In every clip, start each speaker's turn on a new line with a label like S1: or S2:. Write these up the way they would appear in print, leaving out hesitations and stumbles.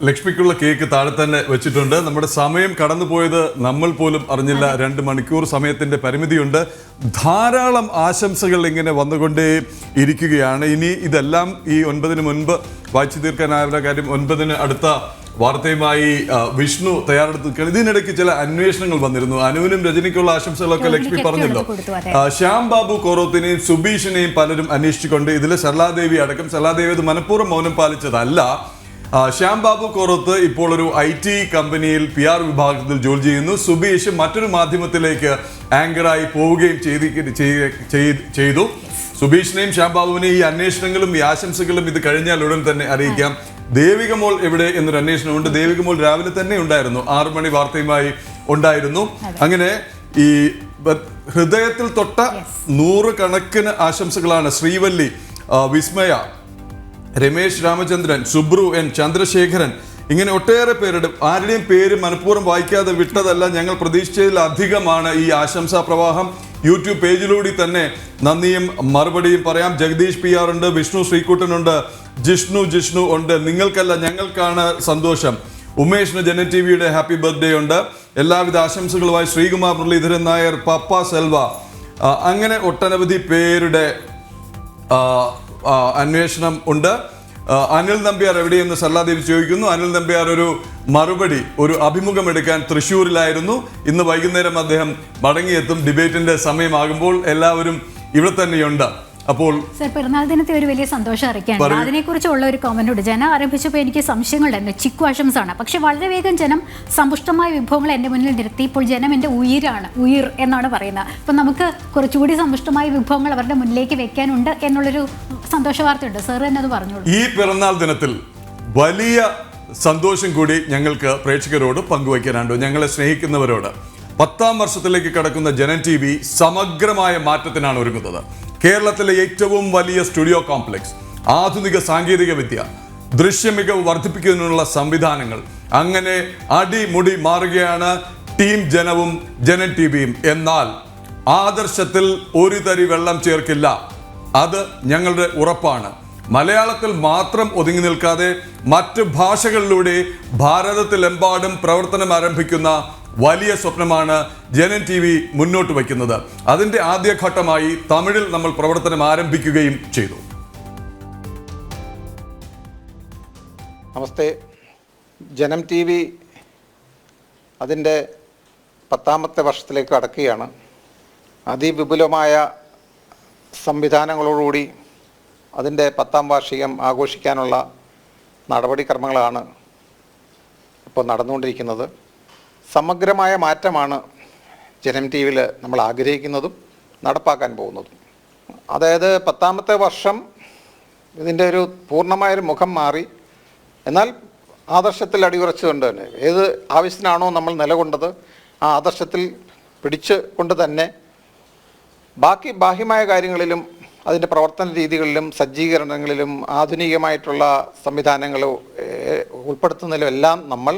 S1: ലക്ഷ്മിക്കുള്ള cake താഴെ തന്നെ വെച്ചിട്ടുണ്ട്. നമ്മുടെ സമയം കടന്നുപോയത് നമ്മൾ പോലും അറിഞ്ഞില്ല. 2 മണിക്കൂർ സമയത്തിന്റെ പരിമിതിയുണ്ട്. ധാരാളം ആശംസകൾ ഇങ്ങനെ വന്നുകൊണ്ടേ ഇരിക്കുകയാണ്. ഇനി ഇതെല്ലാം ഈ 9-ന് മുൻപ് വായിച്ചു തീർക്കാനായ കാര്യം 9-ന് അടുത്ത വാർത്തയുമായി വിഷ്ണു തയ്യാറെടുത്ത് നിൽക്കുകയാണ്. ഇതിനിടയ്ക്ക് ചില അന്വേഷണങ്ങൾ വന്നിരുന്നു. അനുവിനും രജനിക്കുള്ള ആശംസകളൊക്കെ ലക്ഷ്മി പറഞ്ഞല്ലോ. ശ്യാം ബാബു കോറോത്തിനെയും സുബീഷിനെയും പലരും അന്വേഷിച്ചുകൊണ്ട് ഇതിൽ സരളാദേവി അടക്കം. സരളാദേവി ഇത് മനഃപൂർവ്വം മൗനം പാലിച്ചതല്ല. ശ്യാം ബാബു കോറത്ത് ഇപ്പോൾ ഒരു IT കമ്പനിയിൽ PR വിഭാഗത്തിൽ ജോലി ചെയ്യുന്നു. സുബീഷ് മറ്റൊരു മാധ്യമത്തിലേക്ക് ആങ്കറായി പോവുകയും ചെയ്തു. സുബീഷിനെയും ശ്യാം ബാബുവിനെയും ഈ അന്വേഷണങ്ങളും ഈ ആശംസകളും ഇത് കഴിഞ്ഞാൽ ഉടൻ തന്നെ അറിയിക്കാം. ദേവിക മോൾ എവിടെ എന്നൊരു അന്വേഷണമുണ്ട്. ദേവിക മോൾ രാവിലെ തന്നെ ഉണ്ടായിരുന്നു, 6 മണി വാർത്തയുമായി ഉണ്ടായിരുന്നു. അങ്ങനെ ഈ ഹൃദയത്തിൽ തൊട്ട 100 കണക്കിന് ആശംസകളാണ്. ശ്രീവല്ലി, വിസ്മയ, രമേശ് രാമചന്ദ്രൻ, സുബ്രു N, ചന്ദ്രശേഖരൻ, ഇങ്ങനെ ഒട്ടേറെ പേരുടെ ആരുടെയും പേര് മനഃപൂർവ്വം വായിക്കാതെ വിട്ടതല്ല. ഞങ്ങൾ പ്രതീക്ഷിച്ചതിലധികമാണ് ഈ ആശംസാ പ്രവാഹം. യൂട്യൂബ് പേജിലൂടെ തന്നെ നന്ദിയും മറുപടിയും പറയാം. ജഗദീഷ് PR ഉണ്ട്, വിഷ്ണു ശ്രീകുട്ടനുണ്ട്, ജിഷ്ണു ഉണ്ട്. നിങ്ങൾക്കല്ല ഞങ്ങൾക്കാണ് സന്തോഷം. ഉമേഷിന് ജനൻ TVയുടെ ഹാപ്പി ബർത്ത്ഡേ ഉണ്ട്. എല്ലാവിധ ആശംസകളുമായി ശ്രീകുമാർ മുരളീധരൻ നായർ, പപ്പ സെൽവ, അങ്ങനെ ഒട്ടനവധി പേരുടെ അന്വേഷണം ഉണ്ട്. അനിൽ നമ്പ്യാർ എവിടെയെന്ന് സരളാദേവി ചോദിക്കുന്നു. അനിൽ നമ്പ്യാർ ഒരു അഭിമുഖം എടുക്കാൻ തൃശ്ശൂരിലായിരുന്നു. ഇന്ന് വൈകുന്നേരം അദ്ദേഹം മടങ്ങിയെത്തും. ഡിബേറ്റിന്റെ സമയമാകുമ്പോൾ എല്ലാവരും ഇവിടെ തന്നെയുണ്ട്. അപ്പോൾ
S2: സർ, പിറന്നാൾ ദിനത്തെ ഒരു വലിയ സന്തോഷം അറിയിക്കാണ്. അതിനെക്കുറിച്ചുള്ള ഒരു കമന്റ് ഉണ്ട്. ജനം ആരംഭിച്ചപ്പോൾ എനിക്ക് സംശയങ്ങളുണ്ടായിരുന്നു. ചിക്കു ആശംസാണ്. പക്ഷെ വളരെ വേഗം ജനം സമ്പുഷ്ടമായ വിഭവങ്ങൾ എൻ്റെ മുന്നിൽ നിർത്തി. ഇപ്പോൾ ജനം എൻ്റെ ഉയിർ എന്നാണ് പറയുന്നത്. അപ്പം നമുക്ക് കുറച്ചുകൂടി സമ്പുഷ്ടമായ വിഭവങ്ങൾ അവരുടെ മുന്നിലേക്ക് വെക്കാനുണ്ട് എന്നുള്ളൊരു സന്തോഷ വാർത്തയുണ്ട്. സാർ തന്നെ അത് പറഞ്ഞോളൂ.
S1: ഈ പിറന്നാൾ ദിനത്തിൽ വലിയ സന്തോഷം കൂടി ഞങ്ങൾക്ക് പ്രേക്ഷകരോട് പങ്കുവയ്ക്കാനുണ്ട്. ഞങ്ങളെ സ്നേഹിക്കുന്നവരോട്. 10ാം വർഷത്തിലേക്ക് കടക്കുന്ന ജനൻ TV സമഗ്രമായ മാറ്റത്തിനാണ് ഒരുങ്ങുന്നത്. കേരളത്തിലെ ഏറ്റവും വലിയ സ്റ്റുഡിയോ കോംപ്ലക്സ്, ആധുനിക സാങ്കേതിക വിദ്യ, ദൃശ്യമികവ് വർദ്ധിപ്പിക്കുന്നതിനുള്ള സംവിധാനങ്ങൾ, അങ്ങനെ അടിമുടി മാറുകയാണ് ടീം ജനവും ജനൻ TVയും. എന്നാൽ ആദർശത്തിൽ ഒരു തരി വെള്ളം ചേർക്കില്ല. അത് ഞങ്ങളുടെ ഉറപ്പാണ്. മലയാളത്തിൽ മാത്രം ഒതുങ്ങി നിൽക്കാതെ മറ്റ് ഭാഷകളിലൂടെ ഭാരതത്തിലെമ്പാടും പ്രവർത്തനം ആരംഭിക്കുന്ന വലിയ സ്വപ്നമാണ് ജനൻ TV മുന്നോട്ട് വയ്ക്കുന്നത്. അതിൻ്റെ ആദ്യഘട്ടമായി തമിഴിൽ നമ്മൾ പ്രവർത്തനം ആരംഭിക്കുകയും ചെയ്തു.
S3: നമസ്തേ. ജനം TV അതിൻ്റെ 10ാമത്തെ വർഷത്തിലേക്ക് കടക്കുകയാണ്. അതിവിപുലമായ സംവിധാനങ്ങളോടുകൂടി അതിൻ്റെ 10ാം വാർഷികം ആഘോഷിക്കാനുള്ള നടപടിക്രമങ്ങളാണ് ഇപ്പോൾ നടന്നുകൊണ്ടിരിക്കുന്നത്. സമഗ്രമായ മാറ്റമാണ് ജനം TVയിൽ നമ്മൾ ആഗ്രഹിക്കുന്നതും നടപ്പാക്കാൻ പോകുന്നതും. അതായത് 10ാമത്തെ വർഷം ഇതിൻ്റെ ഒരു പൂർണ്ണമായൊരു മുഖം മാറി. എന്നാൽ ആദർശത്തിൽ അടിയുറച്ചുകൊണ്ട് തന്നെ ഏത് ആവശ്യത്തിനാണോ നമ്മൾ നിലകൊണ്ടത് ആ ആദർശത്തിൽ പിടിച്ച് കൊണ്ട് തന്നെ ബാക്കി ബാഹ്യമായ കാര്യങ്ങളിലും അതിൻ്റെ പ്രവർത്തന രീതികളിലും സജ്ജീകരണങ്ങളിലും ആധുനികമായിട്ടുള്ള സംവിധാനങ്ങൾ ഉൾപ്പെടുത്തുന്നതിലും എല്ലാം നമ്മൾ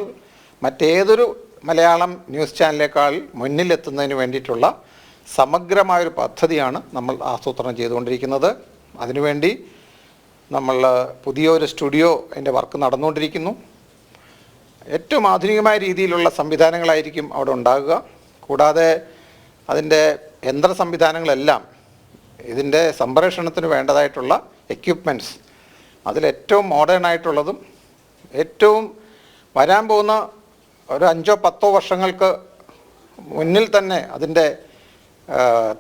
S3: മറ്റേതൊരു മലയാളം ന്യൂസ് ചാനലിനേക്കാൾ മുന്നിലെത്തുന്നതിന് വേണ്ടിയിട്ടുള്ള സമഗ്രമായൊരു പദ്ധതിയാണ് നമ്മൾ ആസൂത്രണം ചെയ്തുകൊണ്ടിരിക്കുന്നത്. അതിനുവേണ്ടി നമ്മൾ പുതിയൊരു സ്റ്റുഡിയോ അതിൻ്റെ വർക്ക് നടന്നുകൊണ്ടിരിക്കുന്നു. ഏറ്റവും ആധുനികമായ രീതിയിലുള്ള സംവിധാനങ്ങളായിരിക്കും അവിടെ ഉണ്ടാകുക. കൂടാതെ അതിൻ്റെ യന്ത്ര സംവിധാനങ്ങളെല്ലാം ഇതിൻ്റെ സംപ്രേഷണത്തിന് വേണ്ടതായിട്ടുള്ള എക്യുപ്മെൻറ്റ്സ് അതിലേറ്റവും മോഡേൺ ആയിട്ടുള്ളതും ഏറ്റവും വരാൻ പോകുന്ന ഒരു 5-10 വർഷങ്ങൾക്ക് മുന്നിൽ തന്നെ അതിൻ്റെ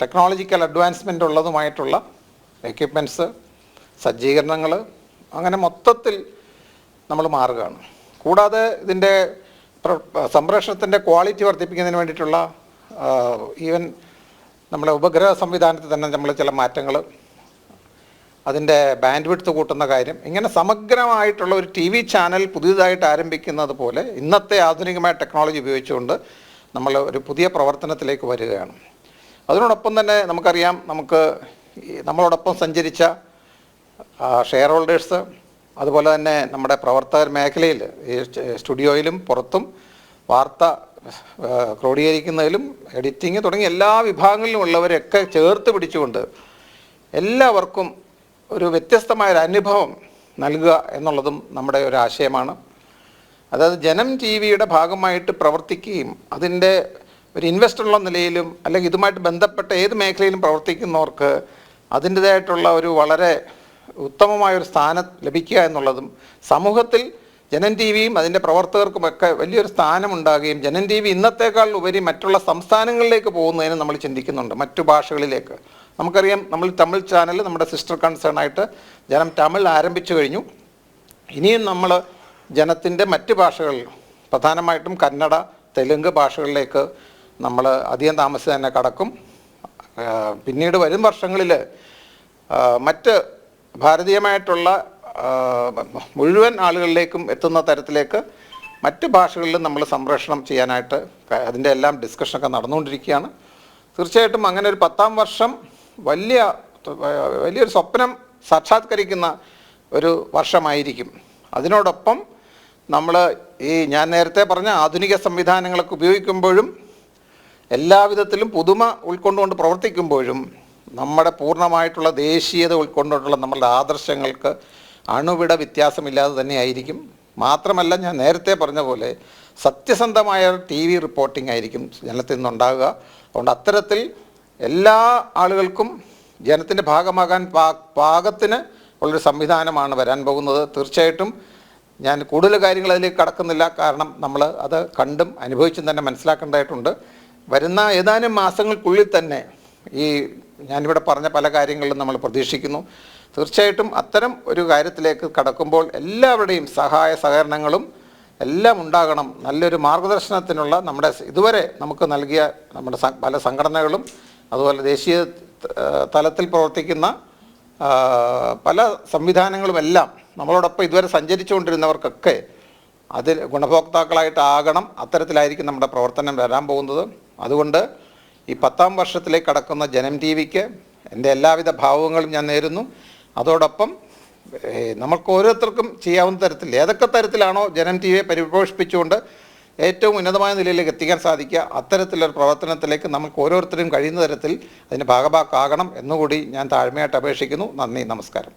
S3: ടെക്നോളജിക്കൽ അഡ്വാൻസ്മെൻ്റ് ഉള്ളതുമായിട്ടുള്ള എക്യുപ്മെൻറ്റ്സ്, സജ്ജീകരണങ്ങൾ, അങ്ങനെ മൊത്തത്തിൽ നമ്മൾ മാറുകയാണ്. കൂടാതെ ഇതിൻ്റെ സംപ്രേഷണത്തിൻ്റെ ക്വാളിറ്റി വർദ്ധിപ്പിക്കുന്നതിന് വേണ്ടിയിട്ടുള്ള ഈവൻ നമ്മളെ ഉപഗ്രഹ സംവിധാനത്തിൽ തന്നെ നമ്മൾ ചില മാറ്റങ്ങൾ, അതിൻ്റെ ബാൻഡ് വിഡ്ത്ത് കൂട്ടുന്ന കാര്യം, ഇങ്ങനെ സമഗ്രമായിട്ടുള്ള ഒരു TV ചാനൽ പുതിയതായിട്ട് ആരംഭിക്കുന്നത് പോലെ ഇന്നത്തെ ആധുനികമായ ടെക്നോളജി ഉപയോഗിച്ചുകൊണ്ട് നമ്മൾ ഒരു പുതിയ പ്രവർത്തനത്തിലേക്ക് വരികയാണ്. അതിനോടൊപ്പം തന്നെ നമുക്കറിയാം, നമ്മളോടൊപ്പം സഞ്ചരിച്ച ഷെയർ ഹോൾഡേഴ്സ്, അതുപോലെ തന്നെ നമ്മുടെ പ്രവർത്തകർ മേഖലയിൽ ഈ സ്റ്റുഡിയോയിലും പുറത്തും വാർത്ത ക്രോഡീകരിക്കുന്നതിലും എഡിറ്റിങ് തുടങ്ങിയ എല്ലാ വിഭാഗങ്ങളിലും ഉള്ളവരെയൊക്കെ ചേർത്ത് പിടിച്ചുകൊണ്ട് എല്ലാവർക്കും ഒരു വ്യത്യസ്തമായൊരു അനുഭവം നൽകുക എന്നുള്ളതും നമ്മുടെ ഒരു ആശയമാണ്. അതായത് ജനം ടി വിയുടെ ഭാഗമായിട്ട് പ്രവർത്തിക്കുകയും അതിൻ്റെ ഒരു ഇൻവെസ്റ്റർ ഉള്ള നിലയിലും അല്ലെങ്കിൽ ഇതുമായിട്ട് ബന്ധപ്പെട്ട ഏത് മേഖലയിലും പ്രവർത്തിക്കുന്നവർക്ക് അതിൻ്റേതായിട്ടുള്ള ഒരു വളരെ ഉത്തമമായൊരു സ്ഥാനം ലഭിക്കുക എന്നുള്ളതും സമൂഹത്തിൽ ജനം ടി വിയും അതിൻ്റെ പ്രവർത്തകർക്കുമൊക്കെ വലിയൊരു സ്ഥാനമുണ്ടാകുകയും ജനം ടി വി ഇന്നത്തേക്കാൾ ഉപരി മറ്റുള്ള സംസ്ഥാനങ്ങളിലേക്ക് പോകുന്നതിന് നമ്മൾ ചിന്തിക്കുന്നുണ്ട്, മറ്റു ഭാഷകളിലേക്ക്. നമുക്കറിയാം, നമ്മൾ തമിഴ് ചാനൽ നമ്മുടെ സിസ്റ്റർ കൺസേൺ ആയിട്ട് ജനം തമിഴ് ആരംഭിച്ചു കഴിഞ്ഞു. ഇനിയും നമ്മൾ ജനത്തിൻ്റെ മറ്റ് ഭാഷകളിൽ പ്രധാനമായിട്ടും കന്നഡ, തെലുങ്ക് ഭാഷകളിലേക്ക് നമ്മൾ അധികം താമസിച്ച് തന്നെ കടക്കും. പിന്നീട് വരും വർഷങ്ങളിൽ മറ്റ് ഭാരതീയമായിട്ടുള്ള മുഴുവൻ ആളുകളിലേക്കും എത്തുന്ന തരത്തിലേക്ക് മറ്റ് ഭാഷകളിലും നമ്മൾ സംപ്രേഷണം ചെയ്യാനായിട്ട് അതിൻ്റെ എല്ലാം ഡിസ്കഷനൊക്കെ നടന്നുകൊണ്ടിരിക്കുകയാണ്. തീർച്ചയായിട്ടും അങ്ങനെ ഒരു 10-ാം വർഷം വലിയൊരു സ്വപ്നം സാക്ഷാത്കരിക്കുന്ന ഒരു വർഷമായിരിക്കും. അതിനോടൊപ്പം നമ്മൾ ഞാൻ നേരത്തെ പറഞ്ഞ ആധുനിക സംവിധാനങ്ങളൊക്കെ ഉപയോഗിക്കുമ്പോഴും എല്ലാവിധത്തിലും പുതുമ ഉൾക്കൊണ്ടുകൊണ്ട് പ്രവർത്തിക്കുമ്പോഴും നമ്മുടെ പൂർണ്ണമായിട്ടുള്ള ദേശീയത ഉൾക്കൊണ്ടുകൊണ്ടുള്ള നമ്മളുടെ ആദർശങ്ങൾക്ക് അണുവിട വ്യത്യാസമില്ലാതെ തന്നെയായിരിക്കും. മാത്രമല്ല, ഞാൻ നേരത്തെ പറഞ്ഞ പോലെ സത്യസന്ധമായ ടി വി റിപ്പോർട്ടിംഗ് ആയിരിക്കും ജനത്തിൽ നിന്നുണ്ടാകുക. അതുകൊണ്ട് അത്തരത്തിൽ എല്ലാ ആളുകൾക്കും ജനത്തിൻ്റെ ഭാഗമാകാൻ പാകത്തിന് ഉള്ളൊരു സംവിധാനമാണ് വരാൻ പോകുന്നത്. തീർച്ചയായിട്ടും ഞാൻ കൂടുതൽ കാര്യങ്ങൾ അതിലേക്ക് കടക്കുന്നില്ല, കാരണം നമ്മൾ അത് കണ്ടും അനുഭവിച്ചും തന്നെ മനസ്സിലാക്കേണ്ടതായിട്ടുണ്ട്. വരുന്ന ഏതാനും മാസങ്ങൾക്കുള്ളിൽ തന്നെ ഞാനിവിടെ പറഞ്ഞ പല കാര്യങ്ങളിലും നമ്മൾ പ്രതീക്ഷിക്കുന്നു. തീർച്ചയായിട്ടും അത്തരം ഒരു കാര്യത്തിലേക്ക് കടക്കുമ്പോൾ എല്ലാവരുടെയും സഹായ സഹകരണങ്ങളും എല്ലാം ഉണ്ടാകണം. നല്ലൊരു മാർഗദർശനത്തിനുള്ള നമ്മുടെ ഇതുവരെ നമുക്ക് നൽകിയ നമ്മുടെ പല സംഘടനകളും അതുപോലെ ദേശീയ തലത്തിൽ പ്രവർത്തിക്കുന്ന പല സംവിധാനങ്ങളുമെല്ലാം നമ്മളോടൊപ്പം ഇതുവരെ സഞ്ചരിച്ചുകൊണ്ടിരുന്നവർക്കൊക്കെ അതിൽ ഗുണഭോക്താക്കളായിട്ടാകണം. അത്തരത്തിലായിരിക്കും നമ്മുടെ പ്രവർത്തനം വരാൻ പോകുന്നത്. അതുകൊണ്ട് ഈ 10-ാം വർഷത്തിലേക്ക് കടക്കുന്ന ജനം ടി വിക്ക് എൻ്റെ എല്ലാവിധ ഭാവങ്ങളും ഞാൻ നേരുന്നു. അതോടൊപ്പം നമുക്ക് ഓരോരുത്തർക്കും ചെയ്യാവുന്ന തരത്തിൽ ഏതൊക്കെ തരത്തിലാണോ ജനം ടി വിയെ പരിപോഷിപ്പിച്ചുകൊണ്ട് ഏറ്റവും ഉന്നതമായ നിലയിലേക്ക് എത്തിക്കാൻ സാധിക്കുക, അത്തരത്തിലൊരു പ്രവർത്തനത്തിലേക്ക് നമുക്ക് ഓരോരുത്തരും കഴിയുന്ന തരത്തിൽ അതിന് ഭാഗഭാക്കാകണം എന്നുകൂടി ഞാൻ താഴ്മയായിട്ട് അപേക്ഷിക്കുന്നു. നന്ദി, നമസ്കാരം.